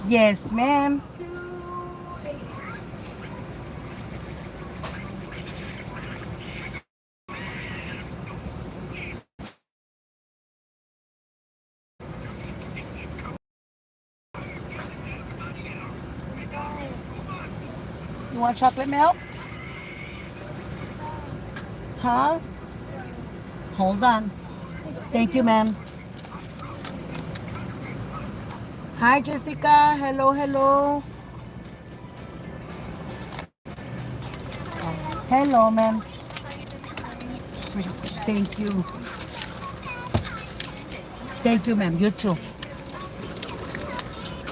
Yes, ma'am. You want chocolate milk? Huh? Hold on. Thank you, ma'am. Hi, Jessica. Hello, hello. Hello, ma'am. Thank you. Thank you, ma'am. You too.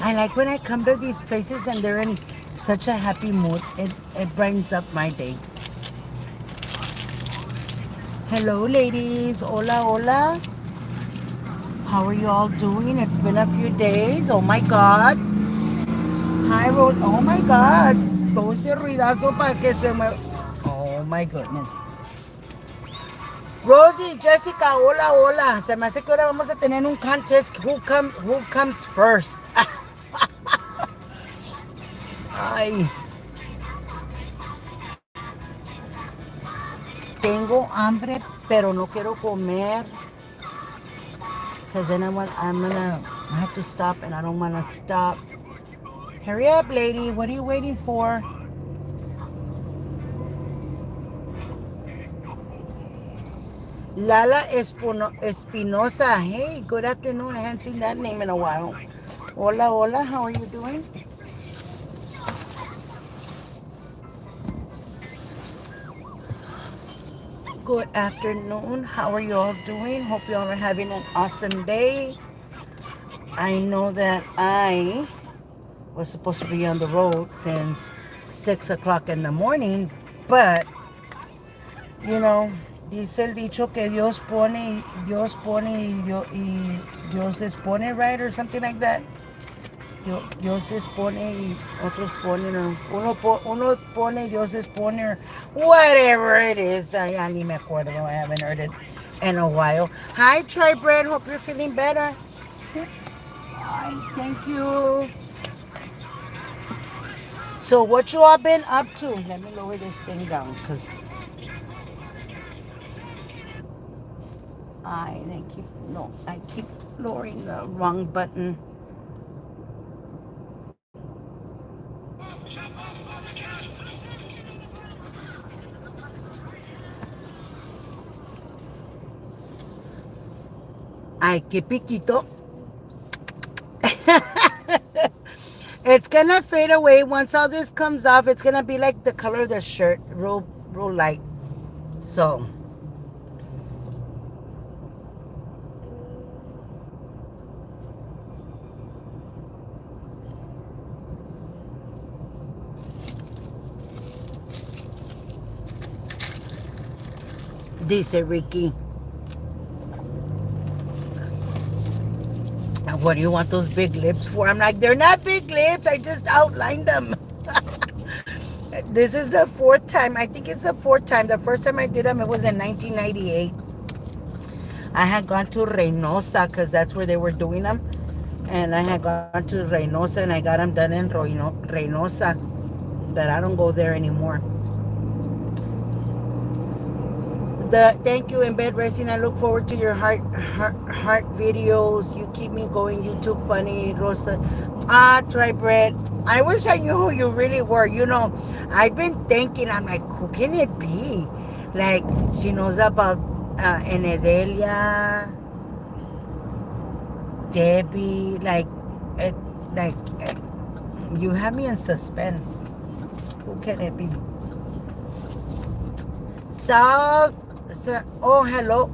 I like when I come to these places and they're in such a happy mood. It brightens up my day. Hello, ladies. Hola, hola. How are you all doing? It's been a few days. Oh my God. Hi, Rose. Oh my God. Todo ese ruidazo para que se me... Oh my goodness. Rosie, Jessica, hola, hola. Se me hace que ahora vamos a tener un contest. Who comes first? Ay, tengo hambre, pero no quiero comer. Because then I have to stop and I don't want to stop. Hurry up, lady. What are you waiting for? Lala Espinosa. Hey, good afternoon. I haven't seen that name in a while. Hola, hola. How are you doing? Good afternoon. How are you all doing? Hope you all are having an awesome day. I know that I was supposed to be on the road since 6 o'clock in the morning, but you know, dice el dicho que Dios pone y Dios dispone, right? Or something like that. Dios dispone y otros ponen, or uno pone y Dios dispone, or whatever it is. I ni me acuerdo. I haven't heard it in a while. Hi, Troy Bread. Hope you're feeling better. Hi, thank you. So what you all been up to? Let me lower this thing down because I keep lowering the wrong button. Ay, qué piquito. It's gonna fade away once all this comes off. It's gonna be like the color of the shirt, real light. So dice Ricky, what do you want those big lips for? I'm like, they're not big lips. I just outlined them. This is the fourth time. I think it's the fourth time. The first time I did them, it was in 1998. I had gone to Reynosa because that's where they were doing them. And I had gone to Reynosa and I got them done in Reynosa. But I don't go there anymore. Thank you, in bed resting. I look forward to your heart videos. You keep me going. YouTube funny, Rosa. Try bread. I wish I knew who you really were. I've been thinking. I'm like, who can it be? Like, she knows about Enedelia, Debbie. You have me in suspense. Who can it be? South. Oh, hello,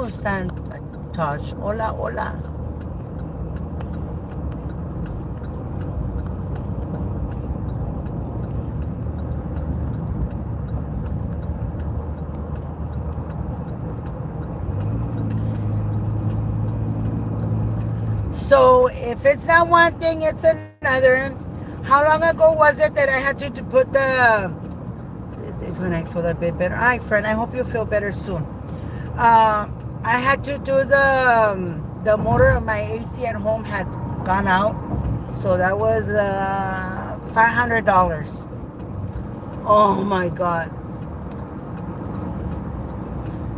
Santosh. Hola, hola. So if it's not one thing, it's another. How long ago was it that I had to put the... This is when I feel a bit better. All right, friend, I hope you feel better soon. I had to do the motor of my AC at home had gone out. So that was $500. Oh my God.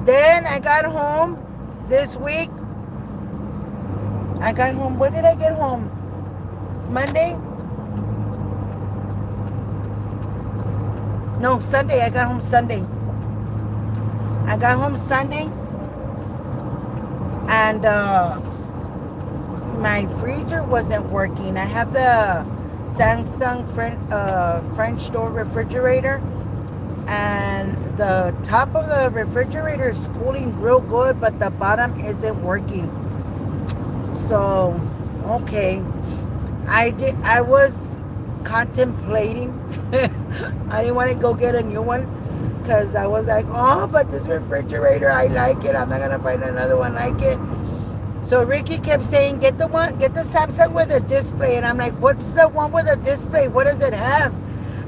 Then I got home this week. I got home. When did I get home? Monday? No, Sunday. I got home Sunday. I got home Sunday. And my freezer wasn't working. I have the Samsung French door refrigerator. And the top of the refrigerator is cooling real good, but the bottom isn't working. So, okay. I was contemplating. I didn't want to go get a new one because I was like, oh, but this refrigerator, I like it. I'm not gonna find another one like it. So Ricky kept saying, get the Samsung with a display, and I'm like, what's the one with a display? What does it have?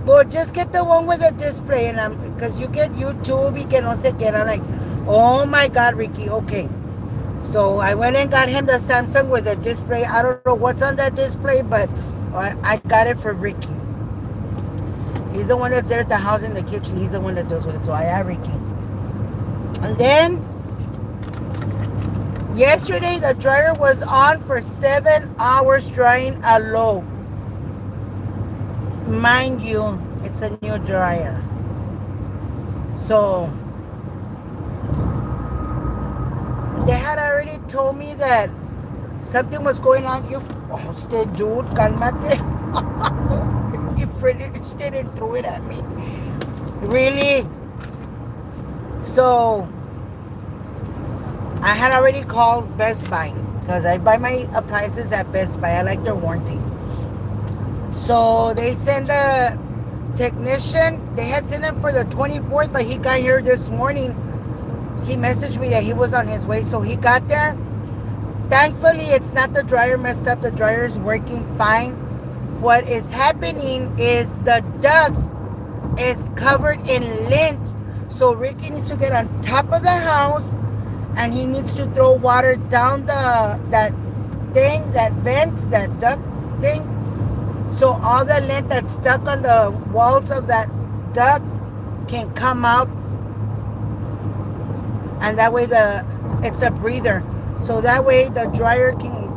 Well, just get the one with a display, and because you get YouTube, y que no sé qué. And I'm like, oh my God, Ricky, okay. So I went and got him the Samsung with a display. I don't know what's on that display, but I got it for Ricky. He's the one that's there at the house in the kitchen. He's the one that does it. So I have Ricky. And then yesterday the dryer was on for 7 hours drying a loaf. Mind you, it's a new dryer. So they had already told me that something was going on. You, dude, calmate. You finished it and threw it at me. Really? So I had already called Best Buy because I buy my appliances at Best Buy. I like their warranty. So they sent a technician. They had sent him for the 24th, but he got here this morning. He messaged me that he was on his way, so he got there. Thankfully, it's not the dryer messed up. The dryer is working fine. What is happening is the duct is covered in lint. So Ricky needs to get on top of the house, and he needs to throw water down that vent, that duct thing. So all the lint that's stuck on the walls of that duct can come out, and that way it's a breather. So that way the dryer can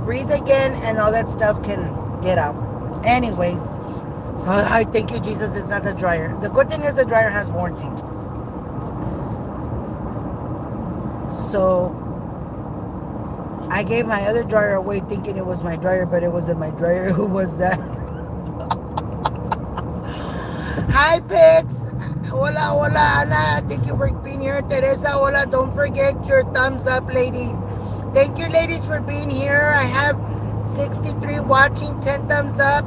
breathe again, and all that stuff can get out. Anyways, so I thank you, Jesus, it's not the dryer. The good thing is the dryer has warranty. So I gave my other dryer away thinking it was my dryer, but it wasn't my dryer. Who was that? Hi, Pix. Hola, hola, Ana. Thank you for being here. Teresa, hola. Don't forget your thumbs up, ladies. Thank you, ladies, for being here. I have 63 watching, 10 thumbs up.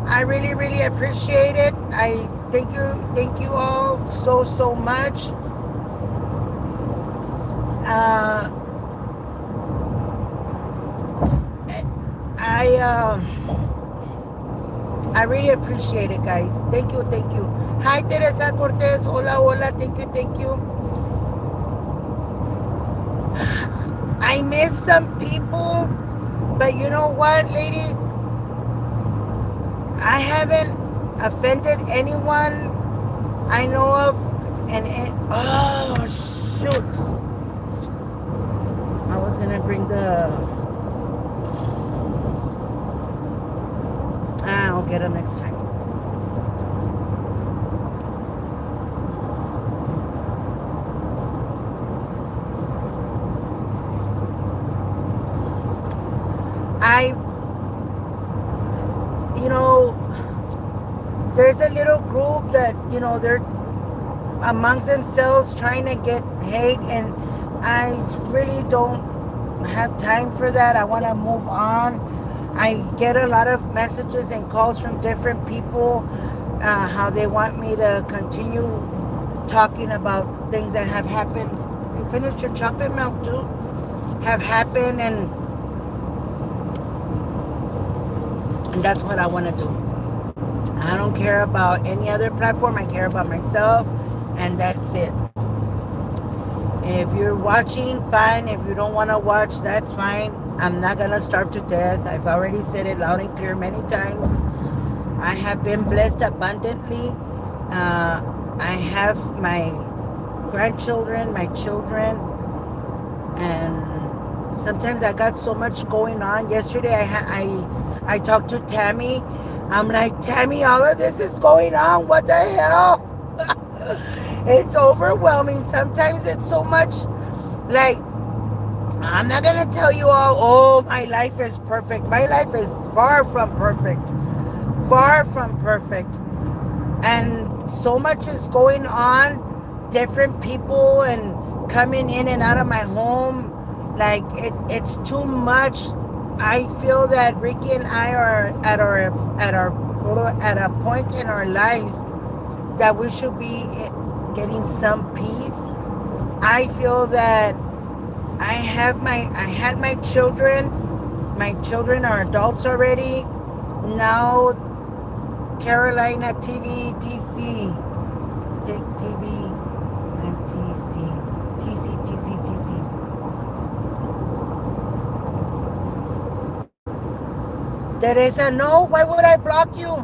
I really, really appreciate it. I thank you all so much. I really appreciate it, guys. Thank you. Hi, Teresa Cortez. Hola, hola. Thank you. I missed some people, but you know what, ladies? I haven't offended anyone I know of, and oh shoot! I was gonna bring I'll get it next time. There's a little group that, they're amongst themselves trying to get hate, and I really don't have time for that. I want to move on. I get a lot of messages and calls from different people, how they want me to continue talking about things that have happened. You finished your chocolate milk too? Have happened, and that's what I want to do. I don't care about any other platform. I care about myself, and that's it. If you're watching, fine. If you don't want to watch, that's fine. I'm not going to starve to death. I've already said it loud and clear many times. I have been blessed abundantly. I have my grandchildren, my children, and sometimes I got so much going on. Yesterday, I talked to Tammy. I'm like, Tammy, all of this is going on. What the hell? It's overwhelming. Sometimes it's so much. Like, I'm not gonna tell you all, oh, my life is perfect. My life is far from perfect. Far from perfect. And so much is going on. Different people and coming in and out of my home. Like, it's too much. I feel that Ricky and I are at a point in our lives that we should be getting some peace. I feel that I had my children. My children are adults already. Now Carolina TV, TC, Take TV, MTC, TC. Teresa, no, why would I block you?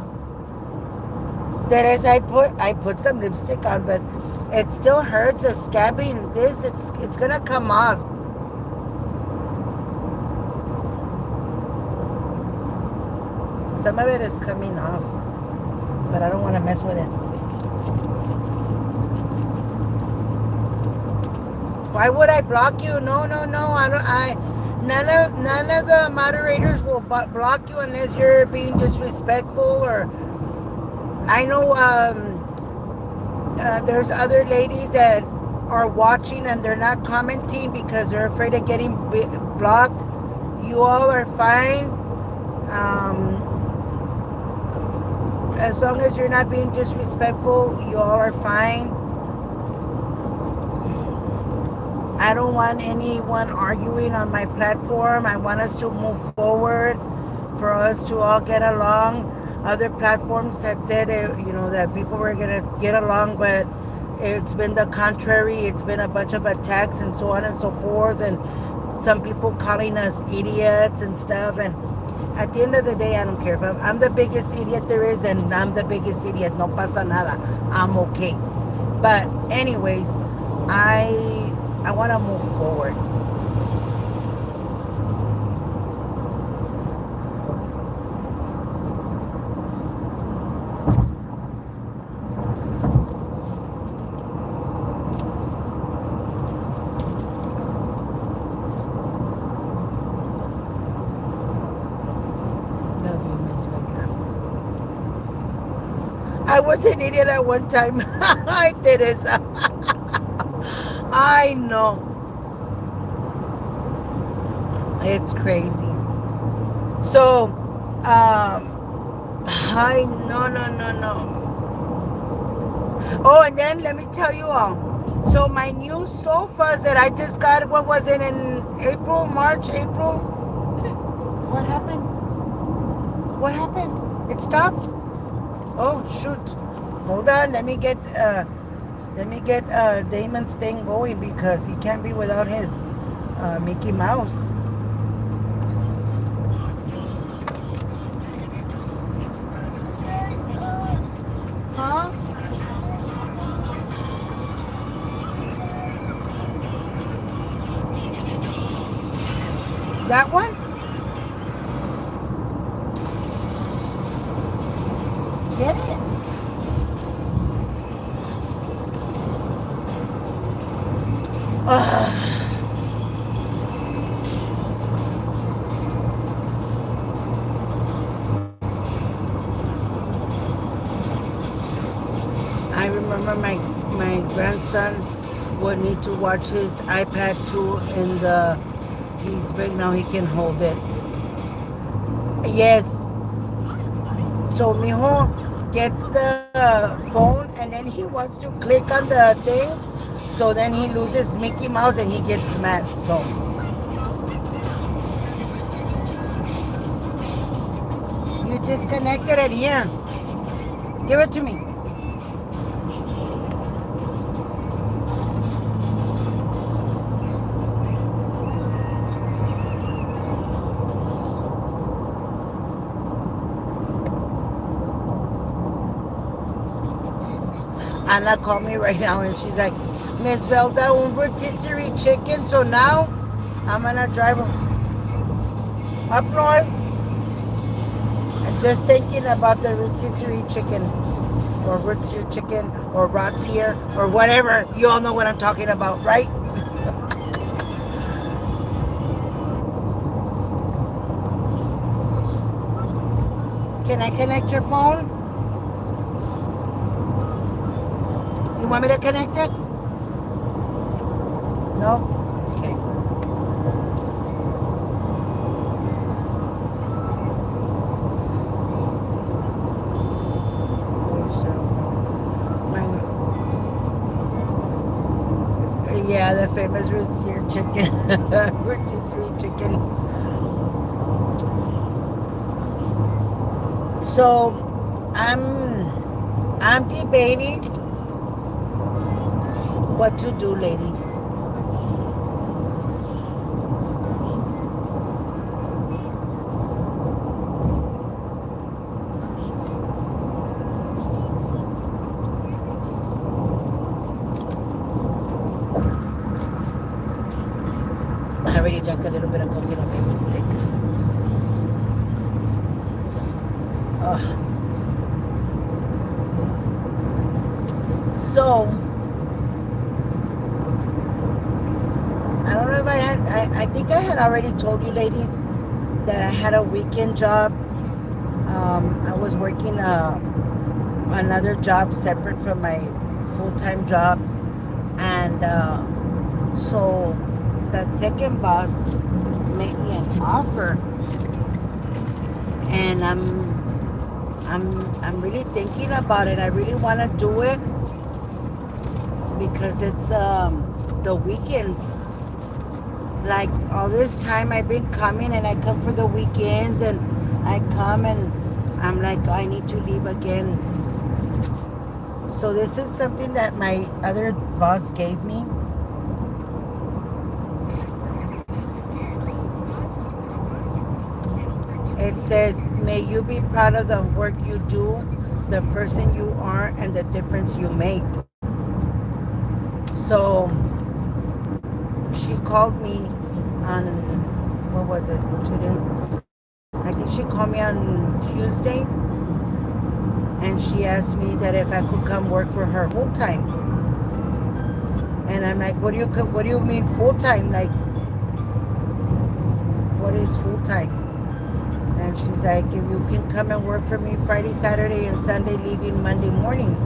Teresa, I put some lipstick on, but it still hurts. The scabbing, it's gonna come off. Some of it is coming off, but I don't want to mess with it. Why would I block you? No. None of the moderators will block you unless you're being disrespectful. Or I know there's other ladies that are watching and they're not commenting because they're afraid of getting blocked. You all are fine. As long as you're not being disrespectful, you all are fine. I don't want anyone arguing on my platform. I want us to move forward, for us to all get along. Other platforms had said, that people were going to get along, but it's been the contrary. It's been a bunch of attacks and so on and so forth, and some people calling us idiots and stuff. And at the end of the day, I don't care. If I'm the biggest idiot there is, and I'm the biggest idiot. No pasa nada. I'm okay. But anyways, I want to move forward. Love you, Miss Velda. I was an idiot at one time. I did it. I know. It's crazy. So, no. Oh, and then let me tell you all. So my new sofas that I just got, what was it, in March, April? What happened? What happened? It stopped? Oh, shoot. Hold on. Let me get Damon's thing going, because he can't be without his Mickey Mouse. Huh? That one? Get it. I remember my grandson would need to watch his iPad too, he's big now, he can hold it. Yes. So mijo gets the phone and then he wants to click on the things, so then he loses Mickey Mouse and he gets mad. So you disconnected it here. Give it to me. Hannah called me right now and she's like, Miss Velda, un rotisserie chicken. So now I'm gonna drive up north and just thinking about the rotisserie chicken or rotisserie chicken or rots here or whatever. You all know what I'm talking about, right? Can I connect your phone? You want me to connect it? No? Okay. Yeah, the famous rotisserie chicken. Rotisserie chicken. So I'm debating what to do, ladies. I already drank a little bit of coconut, made me sick. So I don't know if I think I had already told you ladies that I had a weekend job. I was working another job separate from my full-time job, and so that second boss made me an offer, and I'm really thinking about it. I really want to do it because it's the weekends. Like all this time I've been coming and I come for the weekends and I come and I'm like, I need to leave again. So this is something that my other boss gave me. It says, may you be proud of the work you do, the person you are, and the difference you make. So she called me on, what was it, 2 days? I think she called me on Tuesday, and she asked me that if I could come work for her full time. And I'm like, what do you mean full time? Like, what is full time? And she's like, if you can come and work for me Friday, Saturday, and Sunday, leaving Monday morning.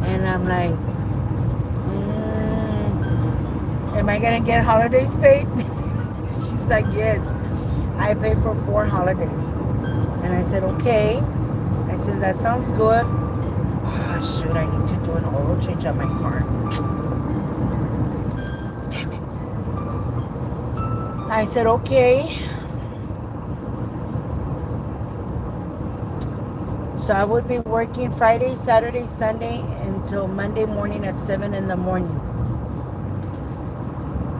And I'm like, am I gonna get holidays paid? She's like, yes, I pay for 4 holidays. And I said, okay. I said, that sounds good. Oh, shoot, I need to do an oil change on my car. Damn it. I said, okay. So I would be working Friday, Saturday, Sunday until Monday morning at 7 in the morning.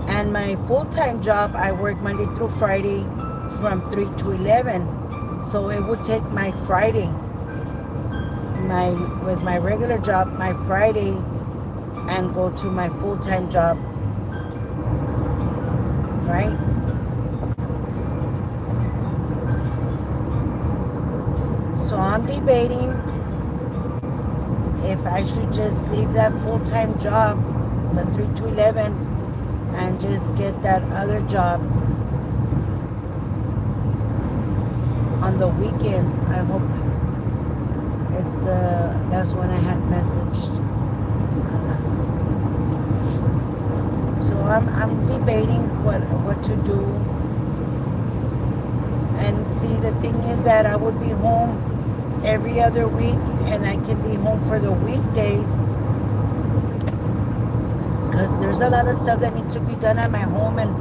And my full-time job, I work Monday through Friday from 3 to 11. So it would take my Friday, with my regular job, my Friday, and go to my full-time job, right? So I'm debating if I should just leave that full-time job, the 3 to 11, and just get that other job on the weekends. I hope it's the last one I had messaged. So I'm debating what to do. And see, the thing is that I would be home every other week, and I can be home for the weekdays because there's a lot of stuff that needs to be done at my home, and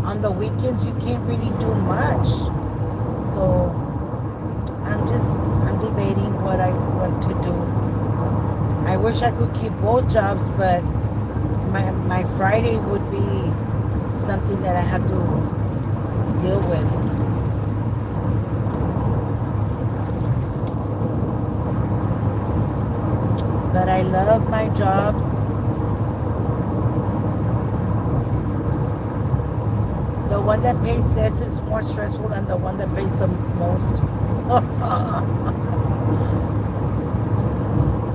on the weekends you can't really do much. So I'm debating what to do. I wish I could keep both jobs, but my Friday would be something that I have to deal with. But I love my jobs. The one that pays less is more stressful than the one that pays the most.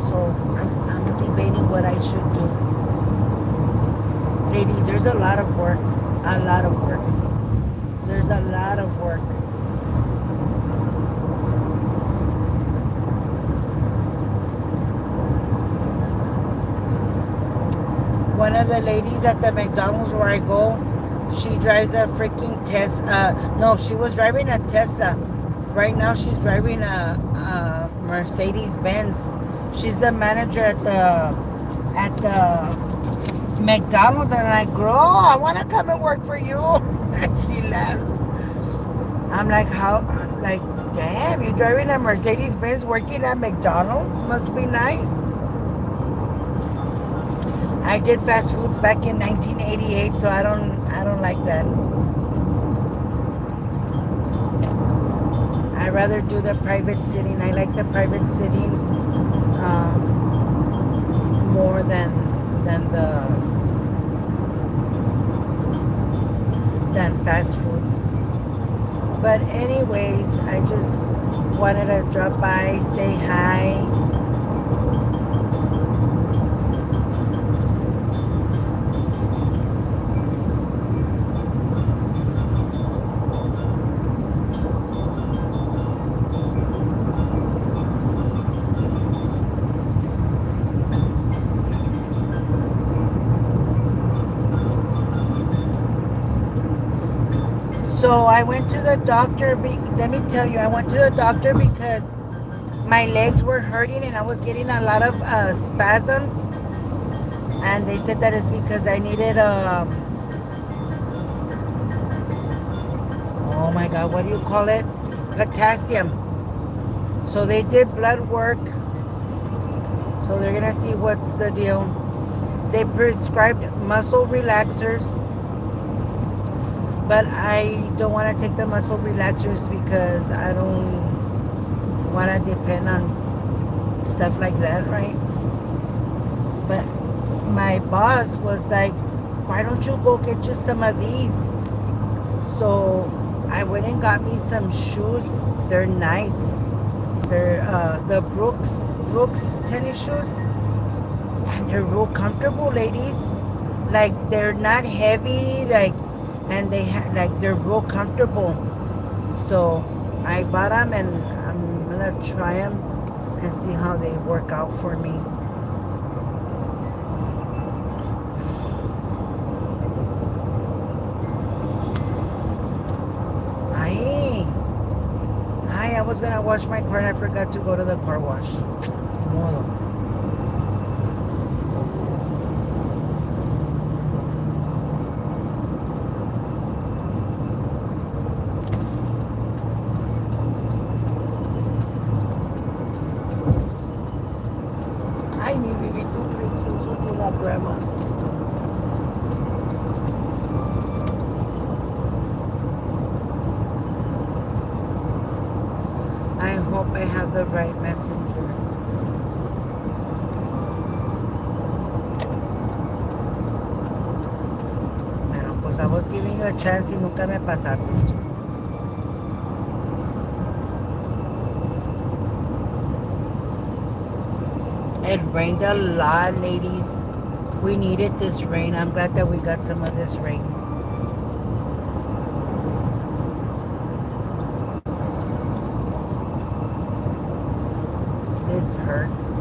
So I'm debating what I should do. Ladies, there's a lot of work. A lot of work. There's a lot of work. One of the ladies at the McDonald's where I go, she drives a freaking Tesla. No, she was driving a Tesla. Right now she's driving a Mercedes Benz. She's the manager at the McDonald's. And I'm like, girl, I want to come and work for you. And she laughs. I'm like, how? I'm like, damn, you're driving a Mercedes Benz working at McDonald's? Must be nice. I did fast foods back in 1988, so I don't like that. I rather do the private sitting. I like the private sitting more than fast foods. But anyways, I just wanted to drop by, say hi. So I went to the doctor. Let me tell you, I went to the doctor because my legs were hurting and I was getting a lot of spasms. And they said that is because I needed oh my God, what do you call it? Potassium. So they did blood work. So they're gonna see what's the deal. They prescribed muscle relaxers. But I don't want to take the muscle relaxers because I don't want to depend on stuff like that, right? But my boss was like, why don't you go get you some of these? So I went and got me some shoes. They're nice. They're the Brooks tennis shoes. And they're real comfortable, ladies. Like, they're not heavy, and they're real comfortable. So I bought them and I'm gonna try them and see how they work out for me. Hi, I was gonna wash my car and I forgot to go to the car wash. Ni modo. Ay, mi bebito precioso de la grandma. I hope I have the right messenger. Bueno, pues I was giving you a chance y nunca me pasaste esto. It rained a lot, ladies. We needed this rain. I'm glad that we got some of this rain. This hurts.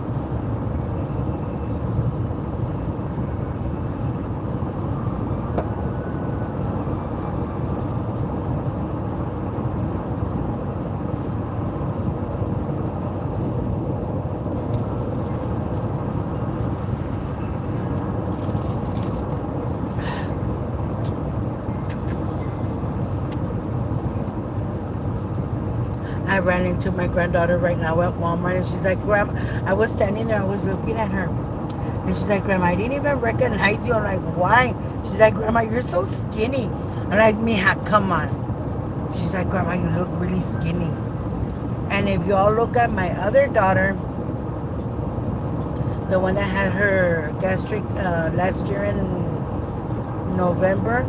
I ran into my granddaughter right now at Walmart and she's like, Grandma, I was standing there, I was looking at her. And she's like, Grandma, I didn't even recognize you. I'm like, why? She's like, Grandma, you're so skinny. I'm like, Mija, come on. She's like, Grandma, you look really skinny. And if y'all look at my other daughter, the one that had her gastric last year in November.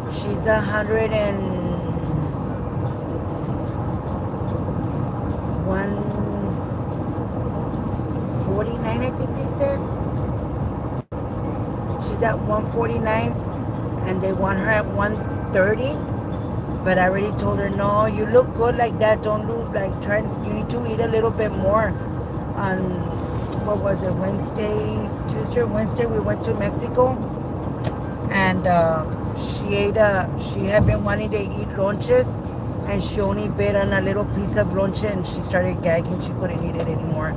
She's 149, I think they said. She's at 149, and they want her at 130. But I already told her, no, you look good like that. Don't lose, like, you need to eat a little bit more. On, what was it, Tuesday or Wednesday, we went to Mexico. And she had been wanting to eat lonches. And she only bit on a little piece of lonche, and she started gagging. She couldn't eat it anymore.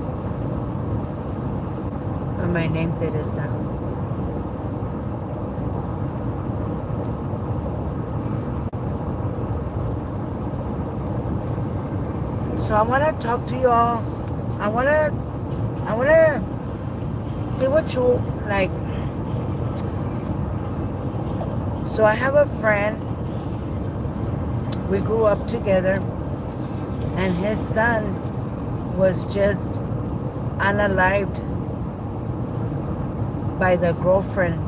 And my name, Teresa. So I want to talk to y'all. I want to see what you like. So I have a friend. We grew up together, and his son was just unalived by the girlfriend.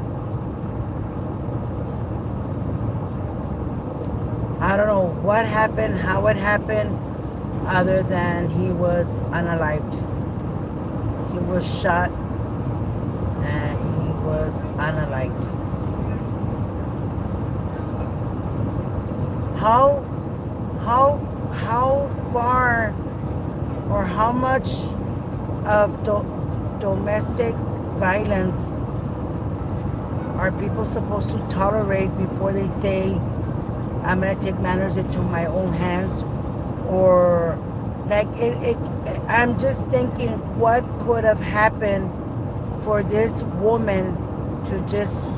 I don't know what happened, how it happened, other than he was unalived. He was shot and he was unalived. How far or how much of domestic violence are people supposed to tolerate before they say, I'm going to take matters into my own hands? Or like I'm just thinking, what could have happened for this woman to just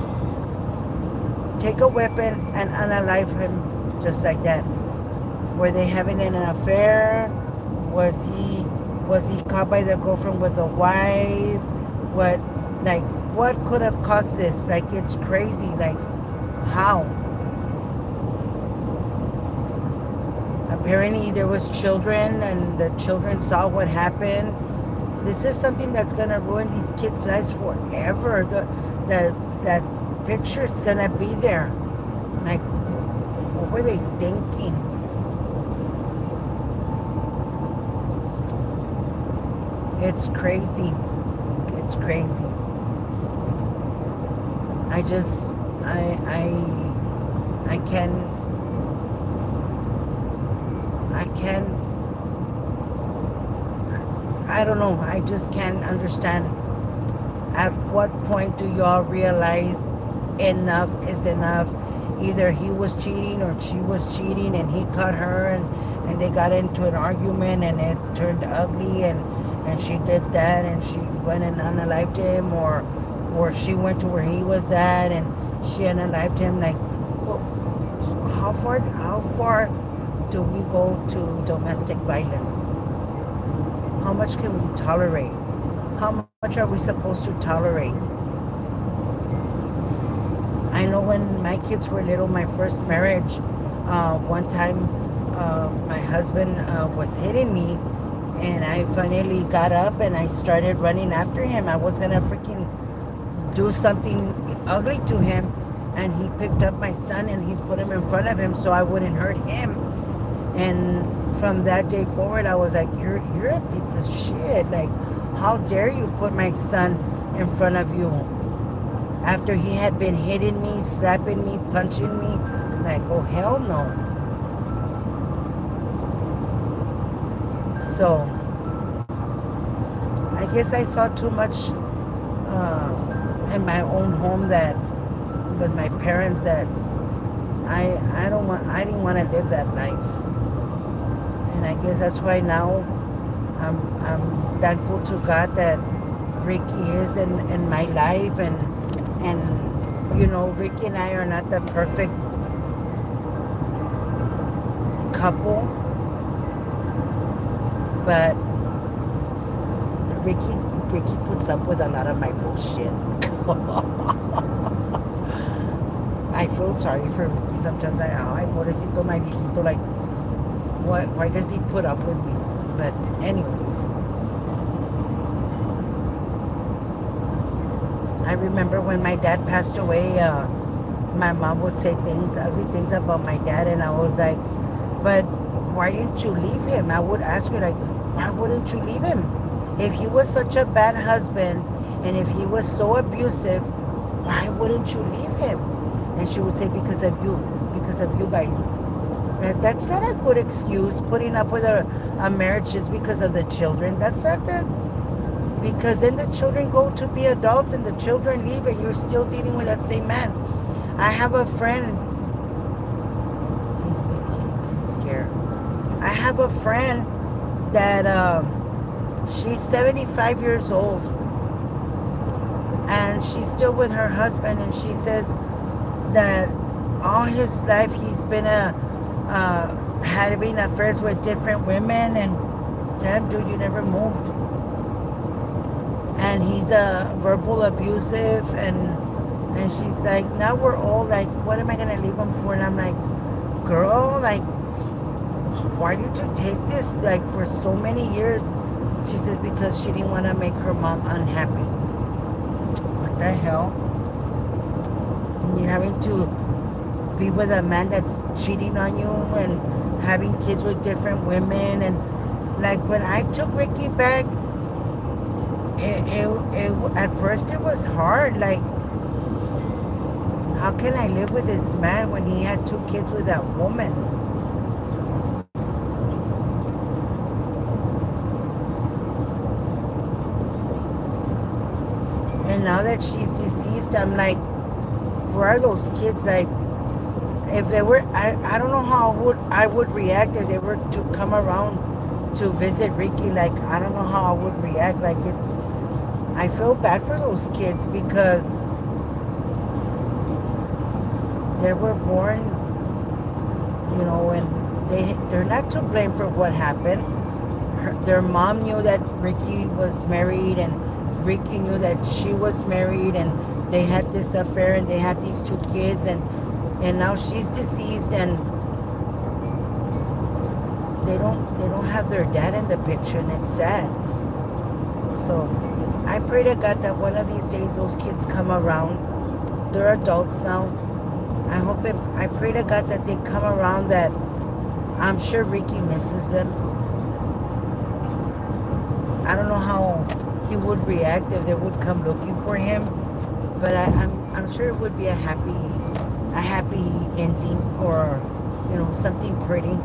take a weapon and unalive him just like that? Were they having an affair? Was he caught by the girlfriend with a wife? What could have caused this? Like, it's crazy. Like, how? Apparently there was children, and the children saw what happened. This is something that's gonna ruin these kids' lives forever. That picture's gonna be there. Like, what were they thinking? It's crazy. It's crazy. I don't know. I just can't understand. At what point do y'all realize enough is enough? Either he was cheating or she was cheating, and he caught her, and they got into an argument, and it turned ugly, and she did that, and she went and unalived him, or she went to where he was at and she unalived him. Like, well, how far do we go to domestic violence? How much can we tolerate? How much are we supposed to tolerate? I know when my kids were little, my first marriage, one time my husband was hitting me, and I finally got up and I started running after him. I was gonna freaking do something ugly to him, and he picked up my son and he put him in front of him so I wouldn't hurt him. And from that day forward, I was like, you're a piece of shit. Like, how dare you put my son in front of you after he had been hitting me, slapping me, punching me? Like, oh, hell no. So I guess I saw too much in my own home, that with my parents, that I didn't want to live that life. And I guess that's why now I'm thankful to God that Ricky is in my life, and you know, Ricky and I are not the perfect couple, but Ricky puts up with a lot of my bullshit. I feel sorry for Ricky sometimes. Ay, pobrecito, my viejito, like, why does he put up with me? But anyways, I remember when my dad passed away, my mom would say things, ugly things about my dad, and I was like, but why didn't you leave him? I would ask her, like, why wouldn't you leave him? If he was such a bad husband and if he was so abusive, why wouldn't you leave him? And she would say, because of you guys. That's not a good excuse, putting up with a marriage just because of the children. That's not the, because then the children grow to be adults and the children leave and you're still dealing with that same man. I have a friend, he's been scared. I have a friend that she's 75 years old and she's still with her husband, and she says that all his life he's been having affairs with different women, and damn dude, you never moved. And he's verbal abusive, and she's like, now we're all like, what am I gonna leave him for? And I'm like, girl, like, why did you take this like for so many years? She says because she didn't want to make her mom unhappy. What the hell? You're having to be with a man that's cheating on you and having kids with different women. And like when I took Ricky back, at first it was hard. Like, how can I live with this man when he had 2 kids with that woman? And now that she's deceased, I'm like, where are those kids? Like, if they were, I don't know how I would react if they were to come around to visit Ricky. Like, I don't know how I would react. Like, I feel bad for those kids because they were born, you know, and they're not to blame for what happened. Their mom knew that Ricky was married, and Ricky knew that she was married, and they had this affair, and they had these 2 kids, and now she's deceased, and they don't have their dad in the picture, and it's sad. So I pray to God that one of these days those kids come around. They're adults now. I pray to God that they come around, that I'm sure Ricky misses them. I don't know how he would react if they would come looking for him, but I'm sure it would be a happy ending, or you know, something pretty.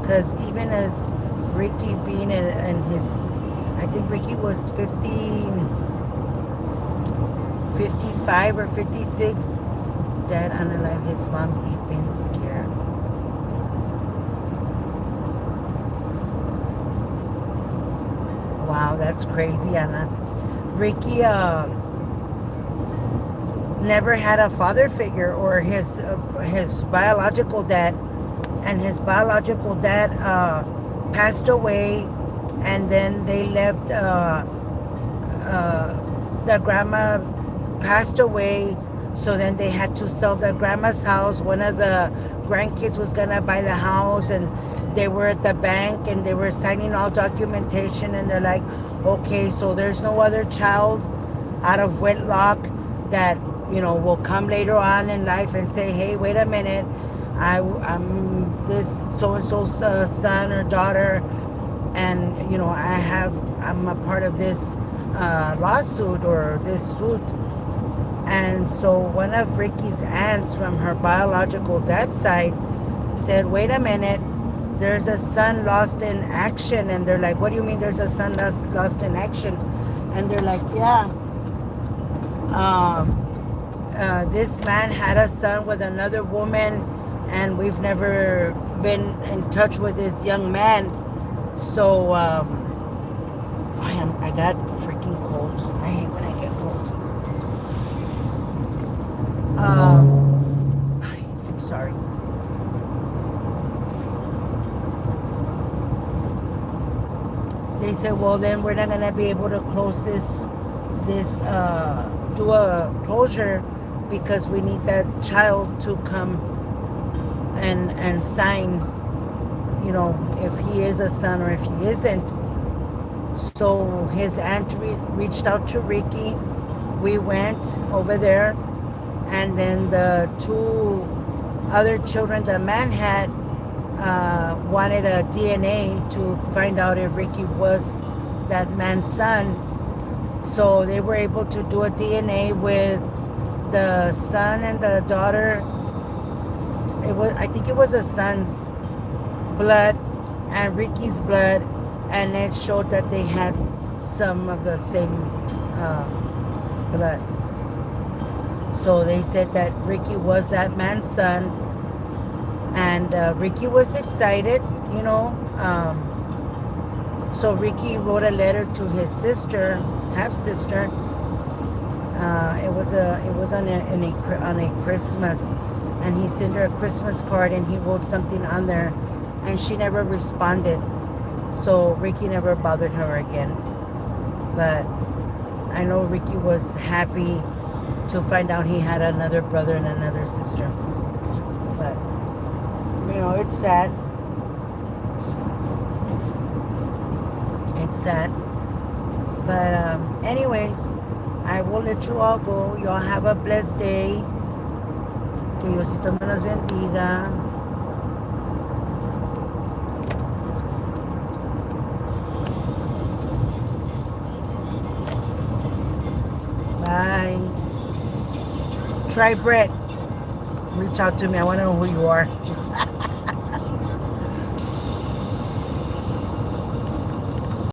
Because even as Ricky being in his, I think Ricky was 55 or 56, dad unalived his mom. He'd been scared. Wow, that's crazy, Anna. Ricky never had a father figure, or his biological dad, and his biological dad passed away, and then they left. The grandma passed away, so then they had to sell their grandma's house. One of the grandkids was gonna buy the house, and they were at the bank and they were signing all documentation, and they're like, okay, so there's no other child out of wedlock that, you know, will come later on in life and say, hey, wait a minute, I'm this so-and-so's son or daughter, and, you know, I'm a part of this lawsuit or this suit. And so one of Ricky's aunts from her biological dad's side said, wait a minute, there's a son lost in action. And they're like, what do you mean there's a son lost in action? And they're like, yeah, this man had a son with another woman, and we've never been in touch with this young man. So I got freaking cold. I hate when I get cold. I'm sorry. They said, well, then we're not gonna be able to close this do a closure, because we need that child to come and sign, you know, if he is a son or if he isn't. So his aunt reached out to Ricky. we went over there, and then the two other children the man had wanted a DNA to find out if Ricky was that man's son. So they were able to do a DNA with the son and the daughter. I think it was the son's blood and Ricky's blood, and it showed that they had some of the same blood. So they said that Ricky was that man's son, and Ricky was excited, you know. So Ricky wrote a letter to his sister, half sister. It was on a Christmas, and he sent her a Christmas card, and he wrote something on there, and she never responded. So Ricky never bothered her again. But I know Ricky was happy to find out he had another brother and another sister. But you know, it's sad. It's sad. But anyways, I will let you all go. You all have a blessed day. Que Diosito me los bendiga. Bye. Try Brett. Reach out to me. I want to know who you are.